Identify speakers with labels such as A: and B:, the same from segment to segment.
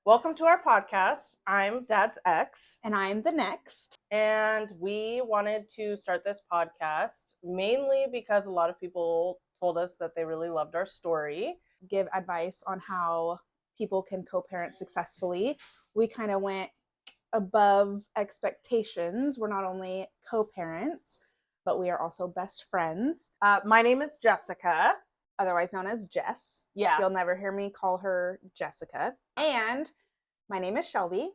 A: Welcome to our podcast. I'm Dad's ex,
B: And I'm the next.
A: and we wanted to start this podcast mainly because a lot of people told us that they really loved our story.
B: Give advice on how people can co-parent successfully. We kind of went above expectations. We're not only co-parents, but we are also best friends,
A: My name is Jessica.
B: otherwise known as Jess.
A: Yeah,
B: You'll never hear me call her Jessica. And my name is Shelby.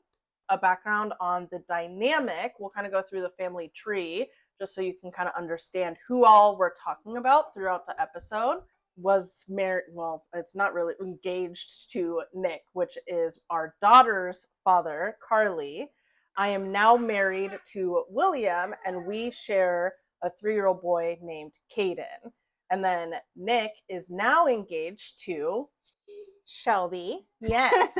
A: a background on the dynamic. We'll kind of go through the family tree just so you can kind of understand who all we're talking about throughout the episode. Was married, well, it's not really engaged to Nick, which is our daughter's father, Carly. I am now married to William, and we share a 3-year-old boy named Caden. And then Nick is now engaged to
B: Shelby.
A: Yes.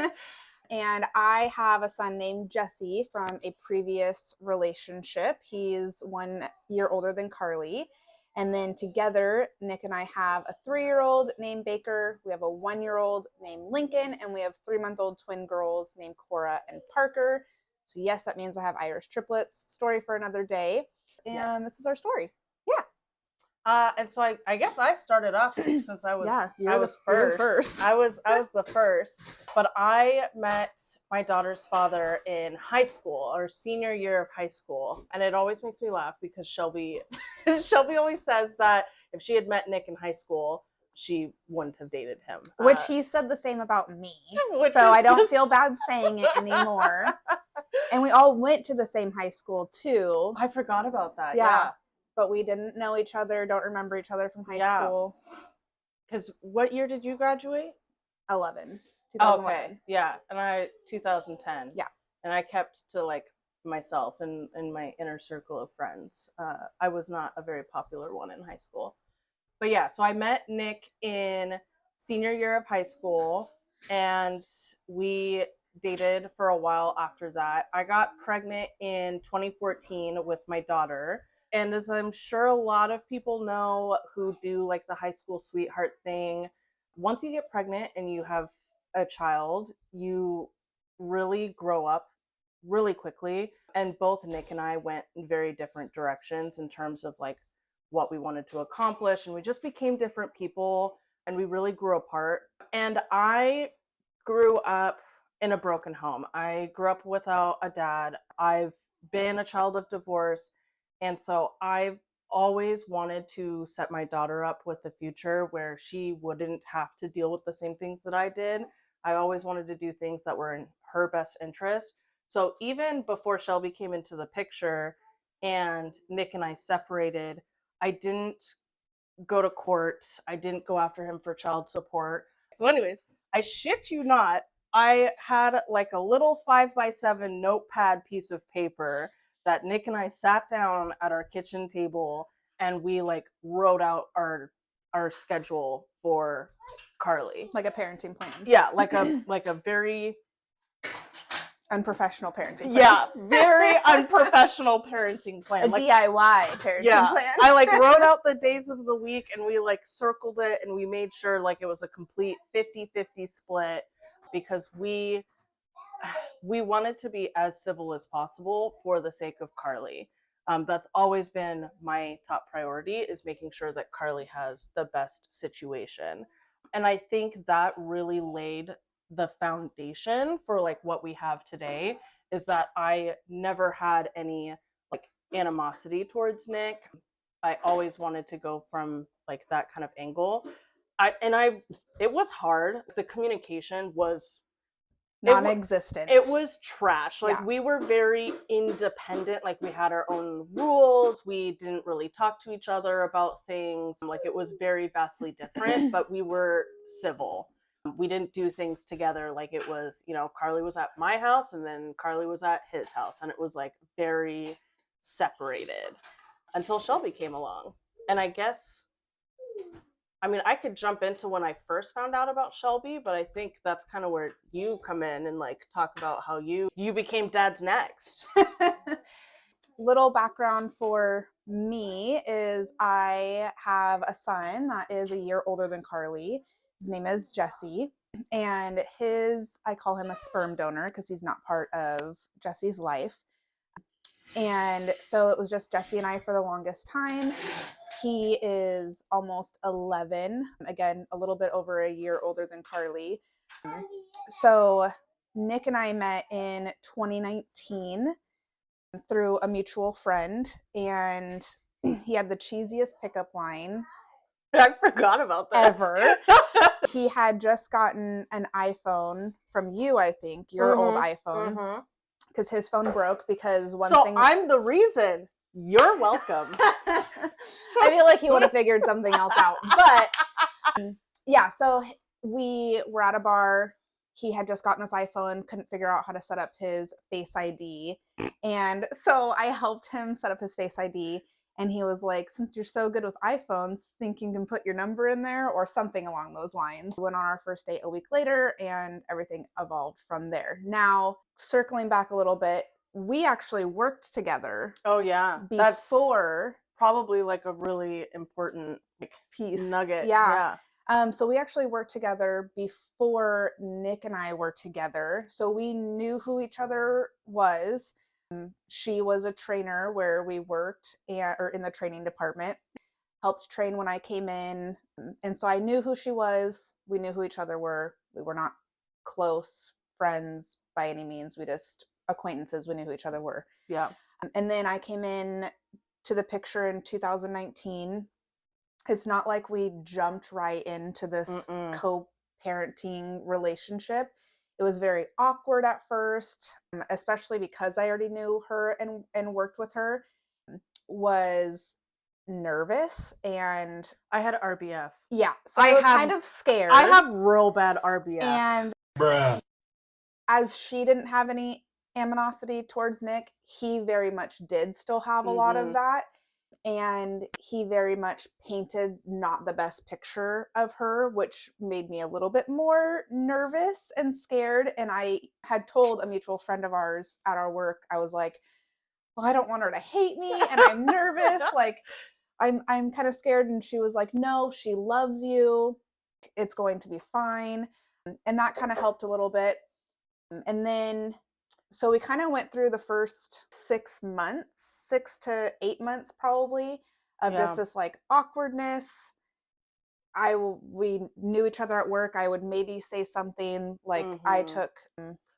B: And I have a son named Jesse from a previous relationship. He's 1 year older than Carly. And then together, Nick and I have a 3-year-old named Baker. We have a 1-year-old named Lincoln. And we have 3-month-old twin girls named Cora and Parker. So yes, that means I have Irish triplets. Story for another day. And
A: Yes.
B: This is our story.
A: And so I guess I started off since I was
B: you're
A: I
B: the
A: was
B: first.
A: first. I was the first, but I met my daughter's father in high school, or senior year of high school, and it always makes me laugh because Shelby always says that if she had met Nick in high school, she wouldn't have dated him.
B: Which he said the same about me.
A: Which
B: So
A: is
B: I don't
A: just-
B: feel bad saying it anymore. And we all went to the same high school too.
A: I forgot about that.
B: Yeah. But we didn't know each other, don't remember each other from high school.
A: Because what year did you graduate?
B: 2011.
A: Okay, yeah, and I 2010.
B: Yeah.
A: And I kept to like myself and my inner circle of friends. I was not a very popular one in high school, but yeah. So I met Nick in senior year of high school, and we dated for a while after that. I got pregnant in 2014 with my daughter. And as I'm sure a lot of people know who do like the high school sweetheart thing, once you get pregnant and you have a child, you really grow up really quickly. And both Nick and I went in very different directions in terms of like what we wanted to accomplish. And we just became different people, and we really grew apart. And I grew up in a broken home. I grew up without a dad. I've been a child of divorce. And so I've always wanted to set my daughter up with the future where she wouldn't have to deal with the same things that I did. I always wanted to do things that were in her best interest. So even before Shelby came into the picture and Nick and I separated, I didn't go to court. I didn't go after him for child support. So anyways, I shit you not, I had like a little 5x7 notepad piece of paper that Nick and I sat down at our kitchen table, and we like wrote out our schedule for Carly.
B: Like a parenting plan.
A: Yeah, like a very
B: Unprofessional parenting plan.
A: Yeah, very unprofessional parenting plan.
B: A
A: like,
B: DIY parenting plan.
A: I like wrote out the days of the week, and we like circled it, and we made sure like it was a complete 50-50 split, because we wanted to be as civil as possible for the sake of Carly. That's always been my top priority, is making sure that Carly has the best situation. And I think that really laid the foundation for like what we have today, is that I never had any like animosity towards Nick. I always wanted to go from like that kind of angle. It was hard. The communication was
B: non-existent.
A: It was trash. Like,
B: Yeah.
A: we were very independent. Like, we had our own rules. We didn't really talk to each other about things. Like, it was very vastly different, but we were civil. We didn't do things together. Like, it was, Carly was at my house, and then Carly was at his house, and it was like very separated until Shelby came along. And I guess, I could jump into when I first found out about Shelby, but I think that's kind of where you come in and like talk about how you became Dad's next.
B: Little background for me is I have a son that is a year older than Carly. His name is Jesse. And I call him a sperm donor because he's not part of Jesse's life. And so it was just Jesse and I for the longest time. He is almost 11, again, a little bit over a year older than Carly. So Nick and I met in 2019 through a mutual friend, and he had the cheesiest pickup line
A: I forgot about this.
B: ever. He had just gotten an iPhone from you, I think, your old iPhone, because his phone broke because one thing.
A: So I'm the reason. You're welcome.
B: I feel like he would have figured something else out. But yeah, so we were at a bar. He had just gotten this iPhone, couldn't figure out how to set up his Face ID. And so I helped him set up his Face ID. And he was like, since you're so good with iPhones, think you can put your number in there or something along those lines. We went on our first date a week later and everything evolved from there. Now, circling back a little bit, we actually worked together.
A: Oh, yeah.
B: Before.
A: That's probably like a really important
B: piece.
A: Nugget.
B: Yeah. So we actually worked together before Nick and I were together. So we knew who each other was. She was a trainer where we worked or in the training department, helped train when I came in. And so I knew who she was. We knew who each other were. We were not close friends by any means. We just acquaintances. We knew who each other were.
A: Yeah.
B: And then I came in to the picture in 2019. It's not like we jumped right into this co-parenting relationship. It was very awkward at first, especially because I already knew her and worked with her. Was nervous, and
A: I had RBF.
B: Yeah, so I was kind of scared.
A: I have real bad RBF.
B: And bruh. As she didn't have any animosity towards Nick, he very much did still have a lot of that. And he very much painted not the best picture of her, which made me a little bit more nervous and scared. And I had told a mutual friend of ours at our work, I was like, well, I don't want her to hate me, and I'm nervous. Like, I'm kind of scared. And she was like, no, she loves you. It's going to be fine. And that kind of helped a little bit. And then so we kind of went through the first 6 to 8 months probably of just this like awkwardness. We knew each other at work. I would maybe say something like I took.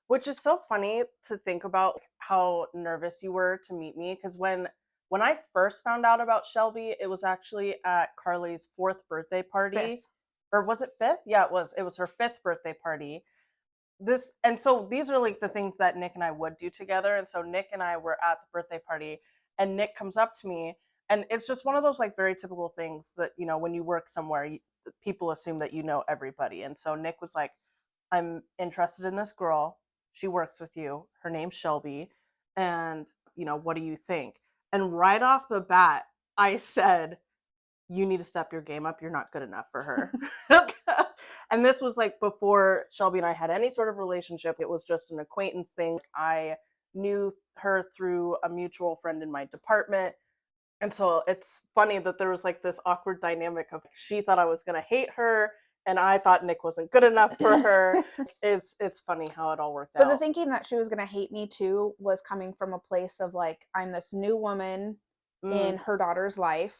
A: Which is so funny to think about how nervous you were to meet me. Because when I first found out about Shelby, it was actually at Carly's 4th birthday party.
B: 5th.
A: Or was it 5th? Yeah, it was. It was her 5th birthday party. And so these are like the things that Nick and I would do together. And so Nick and I were at the birthday party, and Nick comes up to me, and it's just one of those like very typical things that, you know, when you work somewhere, people assume that you know everybody. And so Nick was like, I'm interested in this girl. She works with you. Her name's Shelby. And, you know, what do you think? And right off the bat, I said, you need to step your game up. You're not good enough for her. And this was like before Shelby and I had any sort of relationship. It was just an acquaintance thing. I knew her through a mutual friend in my department. And so it's funny that there was like this awkward dynamic of she thought I was going to hate her, and I thought Nick wasn't good enough for her. It's funny how it all worked out.
B: But the thinking that she was going to hate me too was coming from a place of like, I'm this new woman in her daughter's life.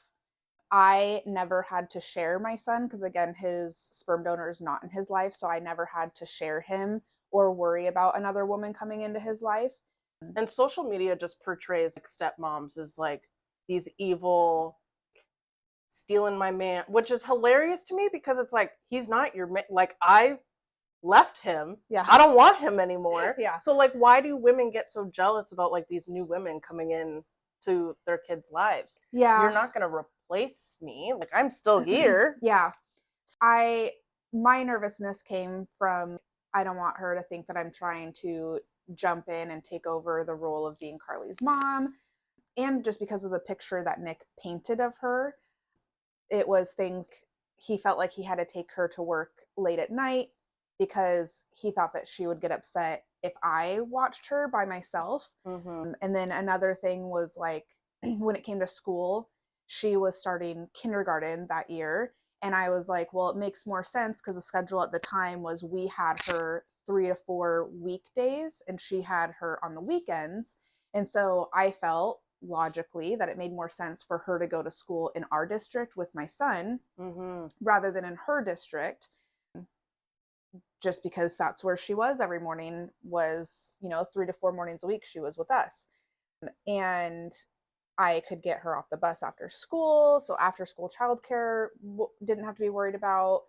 B: I never had to share my son because, again, his sperm donor is not in his life. So I never had to share him or worry about another woman coming into his life.
A: And social media just portrays like stepmoms as like these evil, stealing my man, which is hilarious to me because it's like, he's not your man. Like, I left him.
B: Yeah.
A: I don't want him anymore.
B: Yeah.
A: So like, why do women get so jealous about like these new women coming in to their kids' lives?
B: Yeah.
A: You're not going to replace me. Like, I'm still here.
B: Yeah. My nervousness came from, I don't want her to think that I'm trying to jump in and take over the role of being Carly's mom. And just because of the picture that Nick painted of her, it was things he felt like he had to take her to work late at night because he thought that she would get upset if I watched her by myself. And then another thing was like, when it came to school, she was starting kindergarten that year. And I was like, well, it makes more sense because the schedule at the time was we had her 3 to 4 weekdays and she had her on the weekends. And so I felt logically that it made more sense for her to go to school in our district with my son rather than in her district, just because that's where she was every morning was, 3 to 4 mornings a week she was with us. And I could get her off the bus after school. So after school childcare didn't have to be worried about.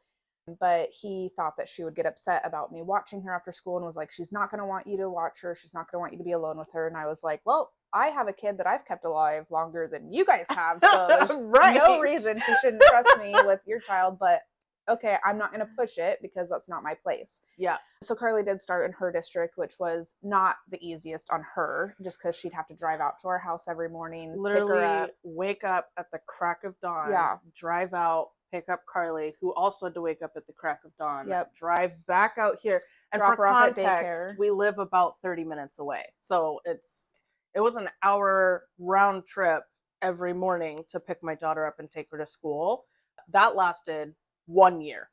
B: But he thought that she would get upset about me watching her after school and was like, she's not going to want you to watch her. She's not going to want you to be alone with her. And I was like, well, I have a kid that I've kept alive longer than you guys have. So there's no reason she shouldn't trust me with your child. But okay, I'm not going to push it because that's not my place.
A: Yeah.
B: So Carly did start in her district, which was not the easiest on her just because she'd have to drive out to our house every morning,
A: Literally
B: pick her up.
A: wake up at the crack of dawn.
B: Yeah.
A: Drive out, pick up Carly, who also had to wake up at the crack of dawn.
B: Yep.
A: Drive back out here. And
B: Drop
A: for
B: her off at
A: context,
B: daycare.
A: we live about 30 minutes away. So it was an hour round trip every morning to pick my daughter up and take her to school. That lasted 1 year.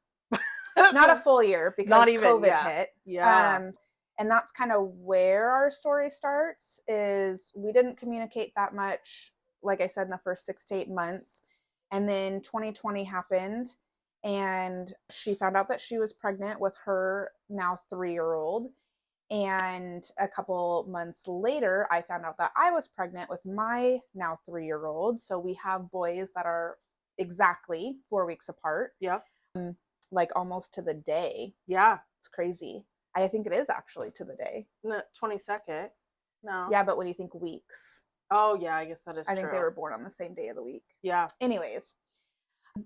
B: Not a full year because
A: Not even,
B: COVID hit.
A: Yeah.
B: And that's kind of where our story starts is we didn't communicate that much, like I said, in the first 6 to 8 months. And then 2020 happened and she found out that she was pregnant with her now 3-year-old. And a couple months later, I found out that I was pregnant with my now 3-year-old. So we have boys that are exactly 4 weeks apart.
A: Yep.
B: Like almost to the day.
A: Yeah.
B: It's crazy. I think it is actually to the day.
A: The 22nd. No.
B: Yeah, but when you think weeks.
A: Oh, yeah, I guess that is true.
B: I think they were born on the same day of the week.
A: Yeah.
B: Anyways.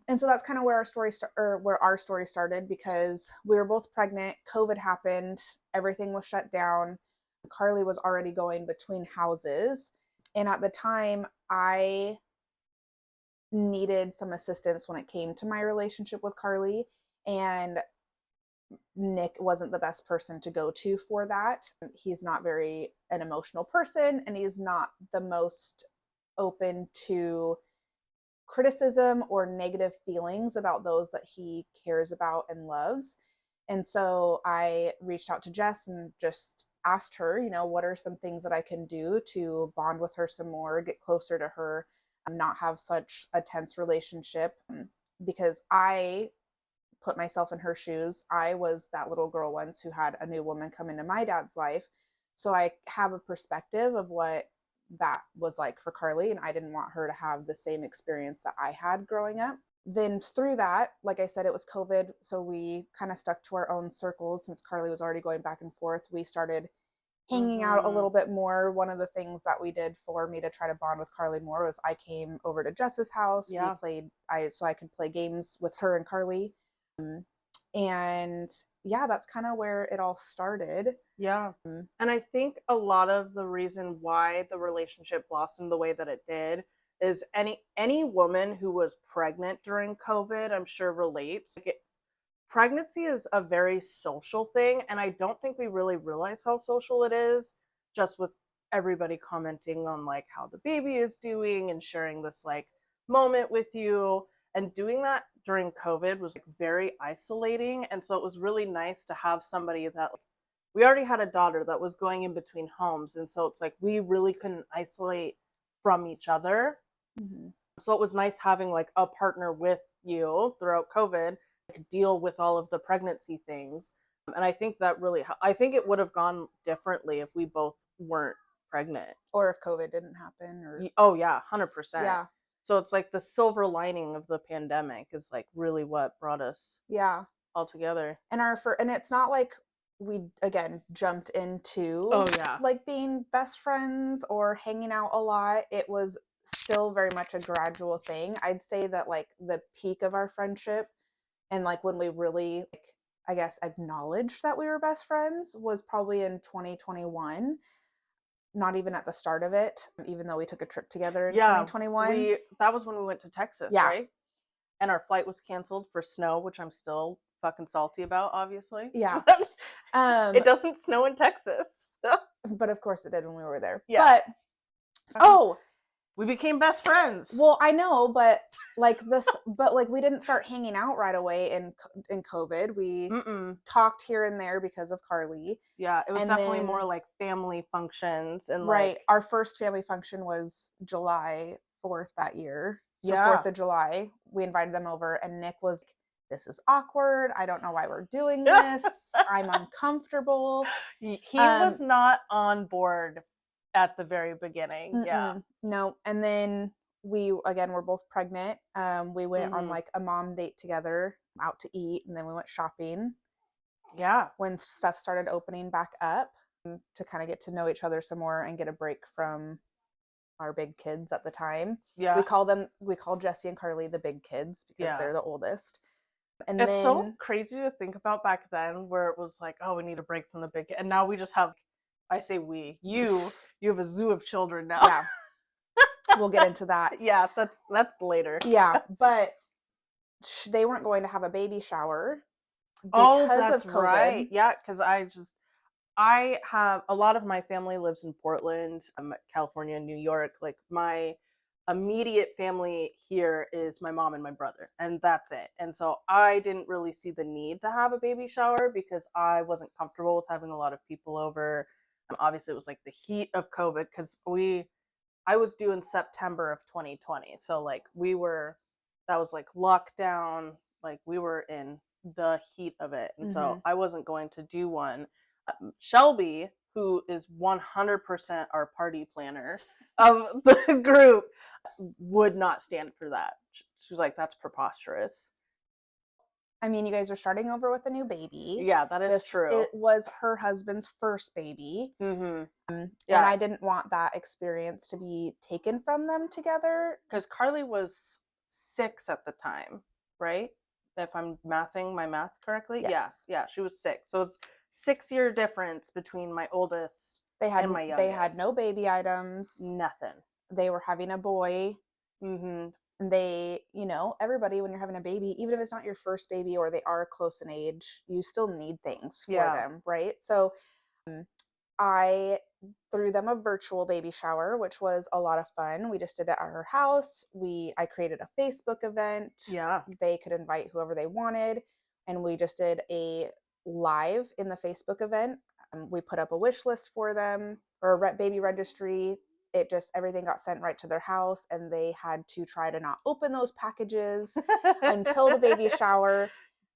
B: And so that's kind of where our story started because we were both pregnant. COVID happened. Everything was shut down. Carly was already going between houses. And at the time, I needed some assistance when it came to my relationship with Carly. And Nick wasn't the best person to go to for that. He's not very an emotional person and he's not the most open to criticism or negative feelings about those that he cares about and loves. And so I reached out to Jess and just asked her, what are some things that I can do to bond with her some more, get closer to her, and not have such a tense relationship, because I put myself in her shoes. I was that little girl once who had a new woman come into my dad's life. So I have a perspective of what that was like for Carly, and I didn't want her to have the same experience that I had growing up. Then through that, like I said, it was COVID. So we kind of stuck to our own circles since Carly was already going back and forth. We started hanging out a little bit more. One of the things that we did for me to try to bond with Carly more was I came over to Jess's house.
A: Yeah.
B: So I could play games with her and Carly. And yeah, that's kind of where it all started.
A: Yeah. And I think a lot of the reason why the relationship blossomed the way that it did is any woman who was pregnant during COVID, I'm sure relates. Pregnancy is a very social thing, and I don't think we really realize how social it is just with everybody commenting on like how the baby is doing and sharing this like moment with you. And doing that during COVID was like very isolating. And so it was really nice to have somebody that we already had a daughter that was going in between homes. And so it's like we really couldn't isolate from each other.
B: Mm-hmm.
A: So it was nice having like a partner with you throughout COVID to deal with all of the pregnancy things. And I think that really, I think it would have gone differently if we both weren't pregnant.
B: Or if COVID didn't happen.
A: Oh, yeah, 100%.
B: Yeah.
A: So it's like the silver lining of the pandemic is like really what brought us all together.
B: And and it's not like we again jumped into like being best friends or hanging out a lot. It was still very much a gradual thing. I'd say that like the peak of our friendship and like when we really I guess acknowledged that we were best friends was probably in 2021. Not even at the start of it, even though we took a trip together in 2021.
A: That was when we went to Texas, right? And our flight was canceled for snow, which I'm still fucking salty about, obviously.
B: Yeah.
A: It doesn't snow in Texas.
B: But of course it did when we were there.
A: Yeah.
B: But
A: We became best friends.
B: Well, I know, but like this, but like we didn't start hanging out right away in COVID. We
A: Mm-mm.
B: talked here and there because of Carly,
A: Yeah, it was
B: and
A: definitely more
B: then
A: like family functions and
B: right,
A: like,
B: our first family function was July 4th that year. So
A: yeah.
B: 4th of July, we invited them over, and Nick was, this is awkward. I don't know why we're doing this. I'm uncomfortable.
A: He was
B: Um,
A: not on board at the very beginning. Yeah.
B: no. And then we again we're both pregnant. We went on
A: Hmm.
B: like a mom date together out to eat, and then we went shopping
A: Yeah.
B: when stuff started opening back up, to kind of get to know each other some more and get a break from our big kids at the time.
A: Yeah.
B: We call Jesse and Carly the big kids because
A: Yeah.
B: they're the oldest. And
A: It's so
B: then
A: crazy to think about back then where it was like, oh, we need a break from the big, and now we just have, I say we, you have a zoo of children now.
B: yeah, we'll get into that.
A: Yeah, that's later.
B: Yeah, but they weren't going to have a baby shower
A: Oh,
B: because
A: that's
B: of
A: right.
B: COVID.
A: Yeah, because I have a lot of my family lives in Portland, California, New York. Like my immediate family here is my mom and my brother, and that's it. And so I didn't really see the need to have a baby shower because I wasn't comfortable with having a lot of people over. Obviously, it was like the heat of COVID because I was due in September of 2020, so like that was like lockdown, like we were in the heat of it, and so
B: Hmm.
A: I wasn't going to do one. Shelby, who is 100% our party planner of the group, would not stand for that. She was like, "That's preposterous."
B: I mean, you guys are starting over with a new baby.
A: Yeah, that is
B: This
A: true.
B: it was her husband's first baby,
A: Mm-hmm.
B: and
A: Yeah,
B: I didn't want that experience to be taken from them together.
A: because Carly was 6 at the time, right? If I'm mathing my math correctly, yeah,
B: Yes,
A: yeah, she was 6. So it's 6 year difference between my oldest and my
B: they had no
A: youngest.
B: baby items.
A: Nothing.
B: They were having a boy.
A: Mm-hmm.
B: And they, everybody, when you're having a baby, even if it's not your first baby or they are close in age, you still need things for
A: Yeah.
B: them, right? So I threw them a virtual baby shower, which was a lot of fun. We just did it at her house. I created a Facebook event.
A: Yeah.
B: They could invite whoever they wanted, and we just did a live in the Facebook event. We put up a wish list for them or a baby registry. It just everything got sent right to their house, and they had to try to not open those packages until the baby shower.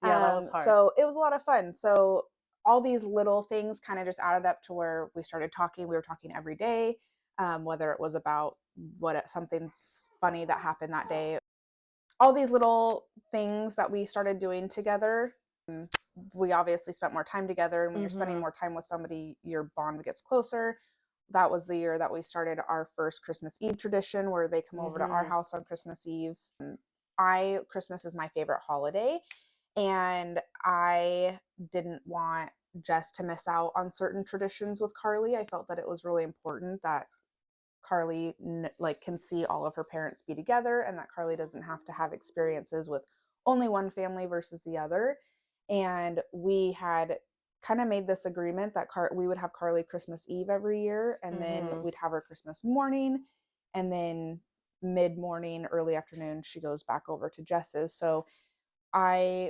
A: Yeah, that was hard.
B: So it was a lot of fun. So all these little things kind of just added up to where we started talking. We were talking every day, whether it was about something funny that happened that day. All these little things that we started doing together. We obviously spent more time together, and when you're spending
A: Mm-hmm.
B: more time with somebody, your bond gets closer. That was the year that we started our first Christmas Eve tradition where they come over to our
A: Mm-hmm.
B: house on Christmas Eve. I Christmas is my favorite holiday, and I didn't want Jess to miss out on certain traditions with Carly. I felt that it was really important that Carly like can see all of her parents be together, and that Carly doesn't have to have experiences with only one family versus the other. And we had kind of made this agreement that we would have Carly Christmas Eve every year, and then
A: Mm-hmm.
B: we'd have her Christmas morning, and then mid morning, early afternoon, she goes back over to Jess's. So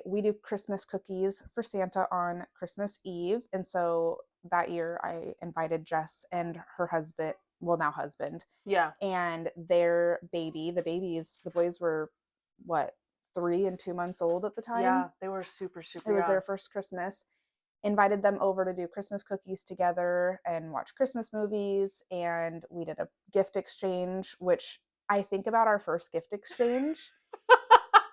B: we do Christmas cookies for Santa on Christmas Eve, and so that year I invited Jess and her husband, well now husband,
A: Yeah.
B: and their baby. The boys were what 3 and 2 months old at the time.
A: Yeah, they were super, super
B: It was their
A: young.
B: first Christmas. Invited them over to do Christmas cookies together and watch Christmas movies, and we did a gift exchange, which I think about our first gift exchange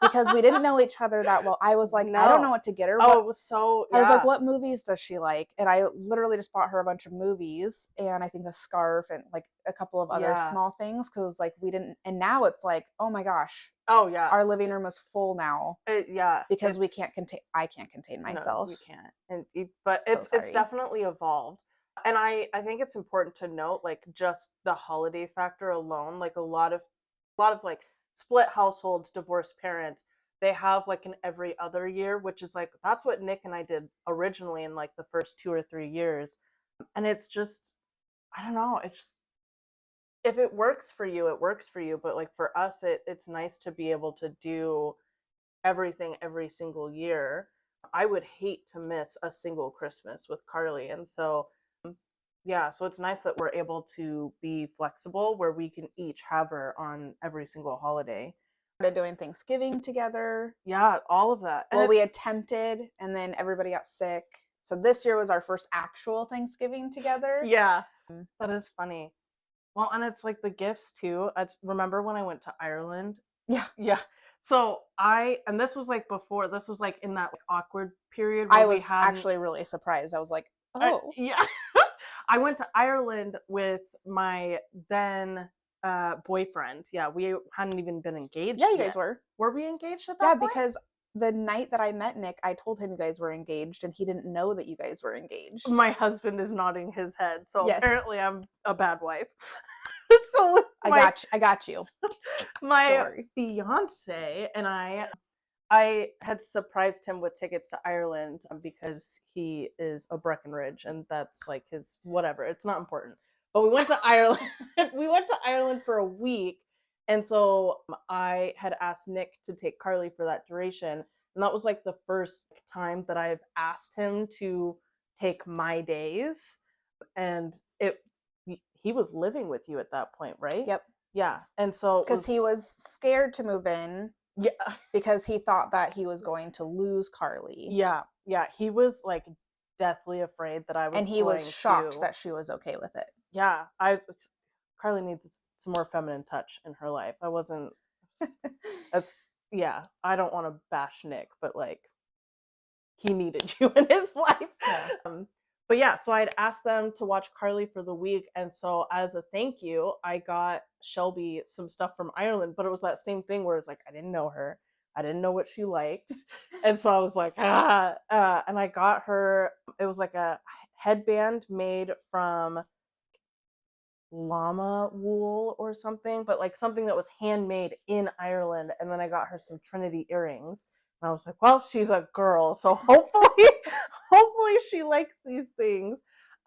B: because we didn't know each other that well. I was like, I don't know
A: No.
B: what to get her.
A: Oh, it was so,
B: I was like,
A: yeah.
B: what movies does she like? And I literally just bought her a bunch of movies and I think a scarf and like a couple of other
A: Yeah.
B: small things because like we didn't. And now it's like, oh my gosh,
A: Oh, yeah.
B: our living room is full now
A: Yeah.
B: because I can't contain
A: No, you
B: myself.
A: can't. But
B: So
A: it's
B: sorry.
A: definitely evolved. And I think it's important to note like just the holiday factor alone, like a lot of like split households, divorced parents, they have like an every other year, which is like that's what Nick and I did originally in like the first 2 or 3 years. And it's just I don't know, it's just if it works for you, it works for you. But like for us, it's nice to be able to do everything every single year. I would hate to miss a single Christmas with Carly. And so, yeah, so it's nice that we're able to be flexible where we can each have her on every single holiday.
B: Started doing Thanksgiving together.
A: Yeah, all of that. And
B: Well, we
A: it's,
B: attempted, and then everybody got sick. So this year was our first actual Thanksgiving together.
A: yeah,
B: Mm.
A: that is funny. Well, and it's like the gifts too. It's remember when I went to Ireland.
B: Yeah,
A: Yeah. So and this was like before, this was like in that like awkward period
B: I
A: where we
B: was
A: hadn't,
B: actually really surprised. I was like, oh,
A: yeah. I went to Ireland with my then boyfriend. Yeah, we hadn't even been engaged
B: yeah, you guys
A: yet.
B: were.
A: Were we engaged at
B: Yeah,
A: that point?
B: because the night that I met Nick, I told him you guys were engaged, and he didn't know that you guys were engaged.
A: My husband is nodding his head, so
B: Yes,
A: apparently I'm a bad wife. So
B: I got you.
A: my
B: Don't worry.
A: fiance and I had surprised him with tickets to Ireland because he is a Breckenridge and that's like his whatever. It's not important. But we went to Ireland. We went to Ireland for a week. And so I had asked Nick to take Carly for that duration. And that was like the first time that I've asked him to take my days. And he was living with you at that point, right?
B: Yep.
A: Yeah. And so it
B: Because
A: was,
B: he was scared to move in
A: yeah.
B: because he thought that he was going to lose Carly.
A: Yeah, yeah, he was like deathly afraid that I was
B: And he was
A: going
B: shocked
A: to.
B: that she was okay with it.
A: Yeah, Carly needs some more feminine touch in her life. I wasn't as yeah. I don't want to bash Nick, but like he needed you in his life.
B: Yeah.
A: But yeah, so I'd asked them to watch Carly for the week, and so as a thank you, I got Shelby some stuff from Ireland. But it was that same thing where it's like I didn't know her, I didn't know what she liked, and so I was like and I got her. It was like a headband made from llama wool or something, but like something that was handmade in Ireland. And then I got her some Trinity earrings. And I was like, well, she's a girl, so hopefully, hopefully she likes these things.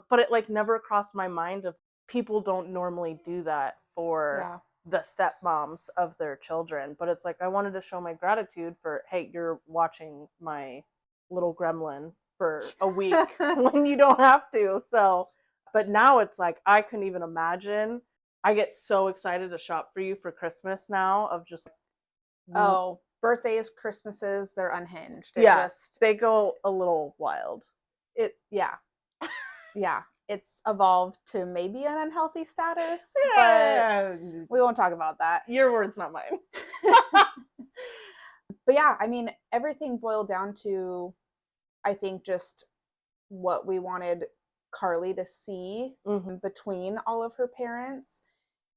A: But it like never crossed my mind of people don't normally do that for
B: Yeah.
A: the stepmoms of their children. But it's like I wanted to show my gratitude for, hey, you're watching my little gremlin for a week when you don't have to. So but now it's like I couldn't even imagine. I get so excited to shop for you for Christmas now of just
B: Oh, birthdays, Christmases, they're unhinged. It
A: yeah,
B: just
A: they go a little wild.
B: yeah. Yeah. It's evolved to maybe an unhealthy status, but
A: Yeah,
B: we won't talk about that.
A: your words, not mine.
B: But yeah, I mean, everything boiled down to, I think, just what we wanted Carly to see between all of her parents.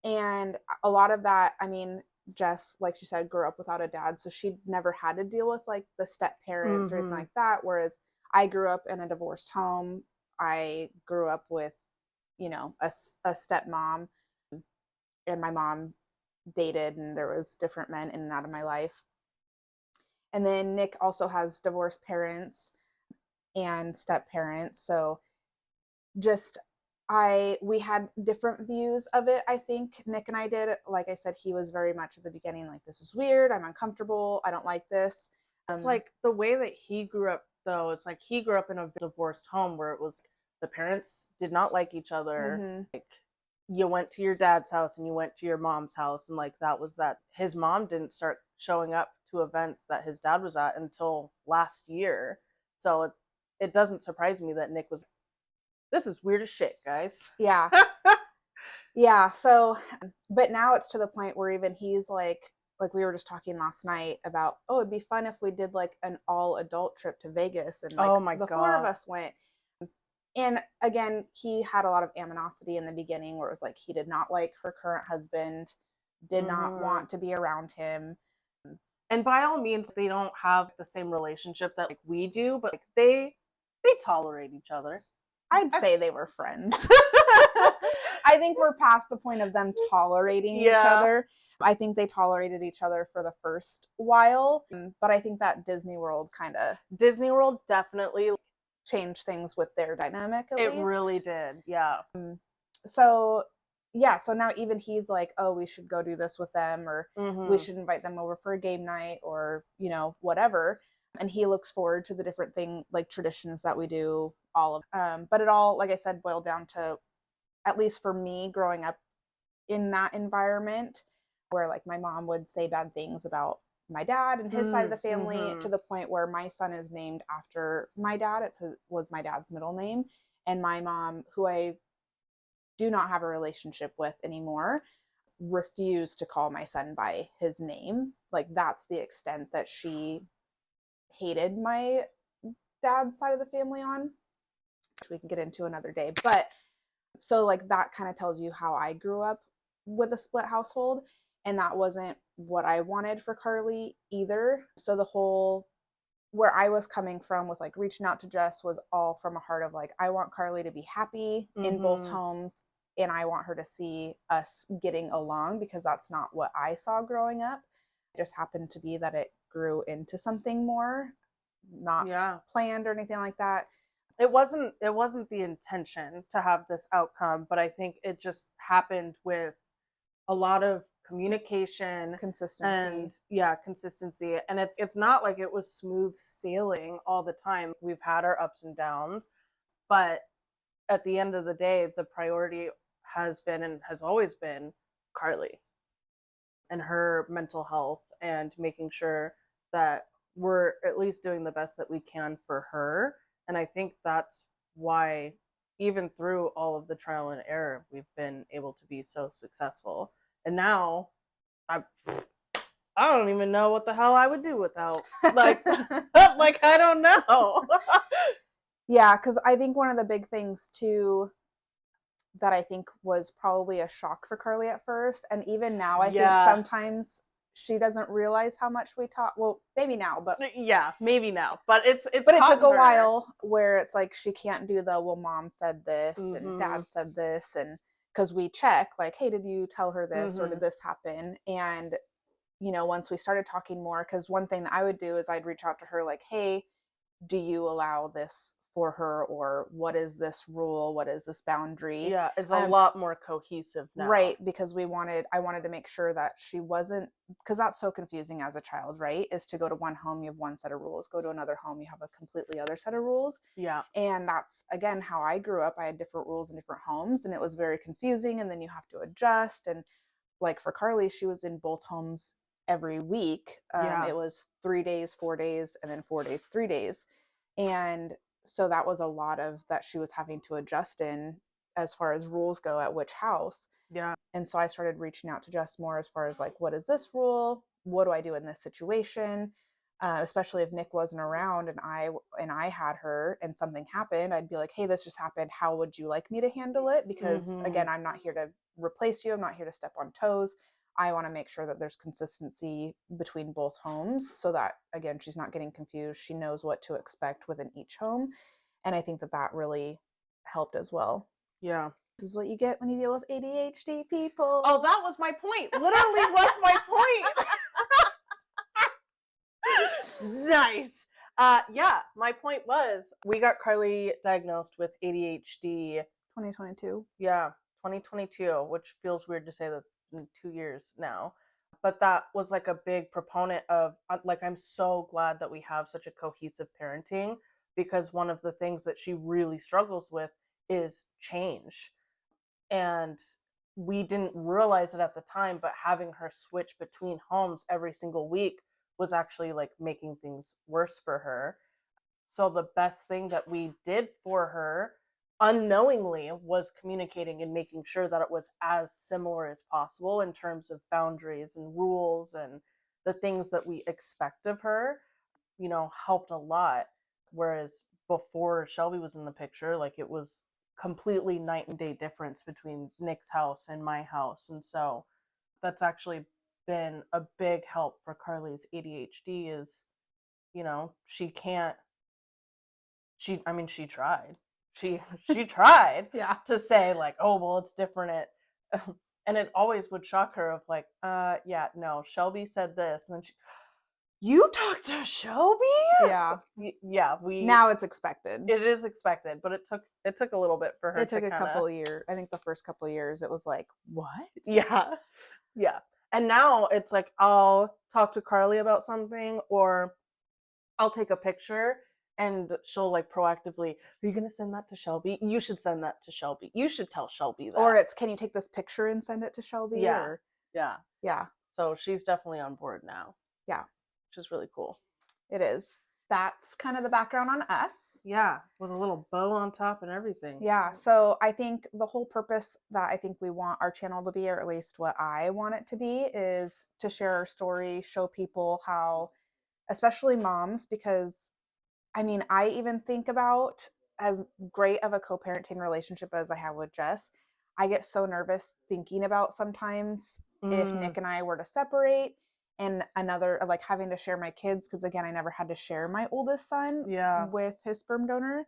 B: And a lot of that, I mean, Jess, like she said, grew up without a dad. So she never had to deal with like the step parents or anything like that. Whereas I grew up in a divorced home. I grew up with, you know, a stepmom, and my mom dated, and there was different men in and out of my life. And then Nick also has divorced parents and step parents. So just we had different views of it. I think Nick and I did. Like I said, he was very much at the beginning like, this is weird, I'm uncomfortable, I don't like this.
A: It's like the way that he grew up though, it's like he grew up in a divorced home where it was the parents did not like each other. Like you went to your dad's house and you went to your mom's house, and like that was that. His mom didn't start showing up to events that his dad was at until last year. So it doesn't surprise me that Nick was, this is weird as shit, guys.
B: Yeah. Yeah. So, but now it's to the point where even he's like we were just talking last night about, oh, it'd be fun if we did like an all adult trip to Vegas, and like
A: Oh my
B: the
A: God.
B: four of us went. And again, he had a lot of animosity in the beginning where it was like he did not like her current husband, did not want to be around him.
A: And by all means, they don't have the same relationship that like we do, but like they tolerate each other.
B: I'd say they were friends. I think we're past the point of them tolerating each other. I think they tolerated each other for the first while, but I think that Disney World
A: definitely
B: changed things with their dynamic. At
A: it
B: least.
A: really did. Yeah.
B: So yeah, so now even he's like, oh, we should go do this with them, or we
A: Mm-hmm.
B: should invite them over for a game night, or, you know, whatever. And he looks forward to the different thing, like traditions that we do, all of but it all, like I said, boiled down to, at least for me growing up in that environment, where like my mom would say bad things about my dad and his side of the family,
A: Mm-hmm.
B: to the point where my son is named after my dad. Was my dad's middle name. And my mom, who I do not have a relationship with anymore, refused to call my son by his name. Like, that's the extent that she hated my dad's side of the family on, which we can get into another day. But so, like, that kind of tells you how I grew up with a split household. And that wasn't what I wanted for Carly either. So, the whole, where I was coming from with like reaching out to Jess was all from a heart of like, I want Carly to be happy in both
A: Mm-hmm.
B: homes, and I want her to see us getting along, because that's not what I saw growing up. It just happened to be that it grew into something more, not
A: Yeah.
B: planned or anything like that.
A: It wasn't the intention to have this outcome, but I think it just happened with a lot of communication
B: Consistency.
A: and yeah, consistency. And it's not like it was smooth sailing all the time. We've had our ups and downs, but at the end of the day, the priority has been and has always been Carly and her mental health, and making sure that we're at least doing the best that we can for her. And I think that's why, even through all of the trial and error, we've been able to be so successful. And now I don't even know what the hell I would do without, like, like, I don't know.
B: Yeah, because I think one of the big things too that I think was probably a shock for Carly at first. And even now, I think
A: Yeah.
B: sometimes she doesn't realize how much we talk. Well, maybe now,
A: Yeah, maybe now, but it's
B: but it took
A: caught
B: a
A: her.
B: while, where it's like she can't do the, well, mom said this and
A: Mm-hmm.
B: dad said this, and because we check like, hey, did you tell her this, or
A: Mm-hmm.
B: did this happen? And you know, once we started talking more, because one thing that I would do is I'd reach out to her like, hey, do you allow this for her, or what is this rule, what is this boundary?
A: Yeah, it's a lot more cohesive now.
B: Right, because I wanted to make sure that she wasn't, because that's so confusing as a child, right? Is to go to one home, you have one set of rules, go to another home, you have a completely other set of rules.
A: Yeah.
B: And that's again how I grew up. I had different rules in different homes, and it was very confusing, and then you have to adjust. And like for Carly, she was in both homes every week.
A: Yeah.
B: It was 3 days, 4 days, and then 4 days, 3 days. And so that was a lot of that she was having to adjust in, as far as rules go, at which house.
A: Yeah.
B: And so I started reaching out to Jess more, as far as like, what is this rule? What do I do in this situation? Especially if Nick wasn't around and I had her and something happened, I'd be like, hey, this just happened. How would you like me to handle it? Because
A: Mm-hmm.
B: again, I'm not here to replace you. I'm not here to step on toes. I want to make sure that there's consistency between both homes, so that again, she's not getting confused. She knows what to expect within each home. And I think that that really helped as well.
A: Yeah.
B: This is what you get when you deal with ADHD people.
A: Oh, that was my point. Literally was my point. Nice. Yeah, my point was we got Carly diagnosed with ADHD.
B: 2022.
A: Yeah, 2022, which feels weird to say that in 2 years now. But that was like a big proponent of, like, I'm so glad that we have such a cohesive parenting, because one of the things that she really struggles with is change. And we didn't realize it at the time, but having her switch between homes every single week was actually like making things worse for her. So the best thing that we did for her unknowingly was communicating and making sure that it was as similar as possible in terms of boundaries and rules and the things that we expect of her, helped a lot. Whereas before Shelby was in the picture, like, it was completely night and day difference between Nick's house and my house. And so that's actually been a big help for Carly's ADHD is, she can't, she tried. She tried
B: Yeah.
A: to say like, oh, well, it's different. And it always would shock her of like, yeah, no, Shelby said this. And then You talked to Shelby?
B: Yeah.
A: Yeah,
B: Now it's expected.
A: it is expected, but it took a little bit for her
B: It took
A: to
B: a
A: kind
B: couple
A: of
B: of years. I think the first couple of years it was like, what?
A: yeah. Yeah. And now it's like I'll talk to Carly about something or I'll take a picture and she'll like proactively, are you going to send that to Shelby? You should send that to Shelby. You should tell Shelby that.
B: Or it's, can you take this picture and send it to Shelby?
A: Yeah.
B: Or
A: Yeah.
B: yeah,
A: So she's definitely on board now,
B: yeah,
A: which is really cool.
B: it is. That's kind of the background on us.
A: Yeah, with a little bow on top and everything.
B: Yeah. So I think the whole purpose that I think we want our channel to be, or at least what I want it to be, is to share our story, show people how, especially moms, because I mean, I even think about, as great of a co parenting relationship as I have with Jess, I get so nervous thinking about sometimes if
A: Mm,
B: Nick and I were to separate and another, like having to share my kids, because again, I never had to share my oldest son
A: yeah.
B: with his sperm donor.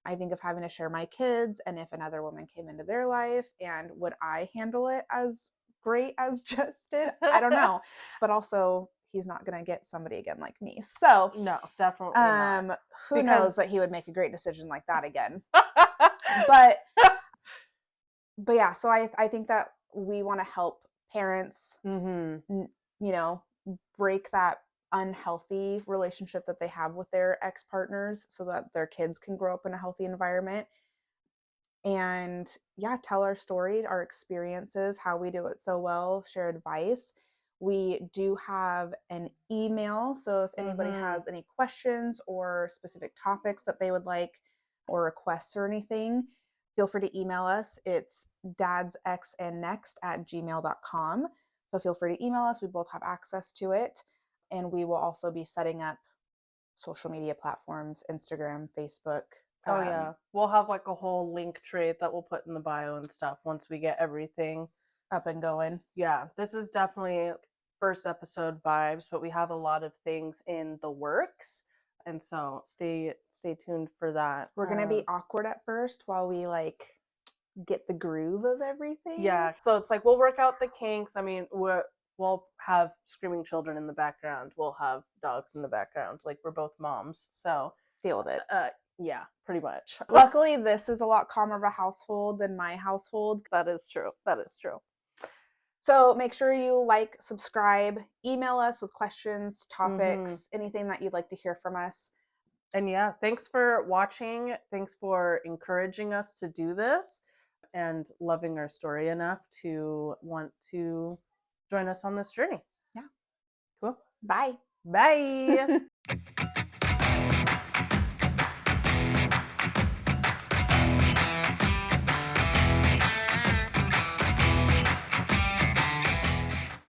B: I think of having to share my kids, and if another woman came into their life, and would I handle it as great as Jess did? I don't know. But also, he's not going to get somebody again like me. So,
A: No, definitely not.
B: who knows that he would
A: Because
B: make a great decision like that again. But yeah, so I think that we want to help parents,
A: Mhm.
B: you know, break that unhealthy relationship that they have with their ex-partners so that their kids can grow up in a healthy environment. And yeah, tell our story, our experiences, how we do it so well, share advice. We do have an email, so if anybody
A: Mhm.
B: has any questions or specific topics that they would like, or requests or anything, feel free to email us. It's dadsxandnext@gmail.com. So feel free to email us. We both have access to it. And we will also be setting up social media platforms, Instagram, Facebook.
A: Oh yeah. We'll have like a whole link tree that we'll put in the bio and stuff once we get everything.
B: Up and going.
A: Yeah, this is definitely first episode vibes, but we have a lot of things in the works. And so stay tuned for that.
B: We're gonna be awkward at first while we like get the groove of everything.
A: Yeah, so it's like we'll work out the kinks. I mean, we'll have screaming children in the background. We'll have dogs in the background. Like we're both moms, so
B: Deal with it.
A: yeah, pretty much.
B: Luckily, this is a lot calmer of a household than my household.
A: That is true. That is true.
B: So make sure you like, subscribe, email us with questions, topics,
A: Mhm.
B: anything that you'd like to hear from us.
A: And yeah, thanks for watching. Thanks for encouraging us to do this and loving our story enough to want to join us on this journey.
B: Yeah.
A: Cool.
B: Bye.
A: Bye.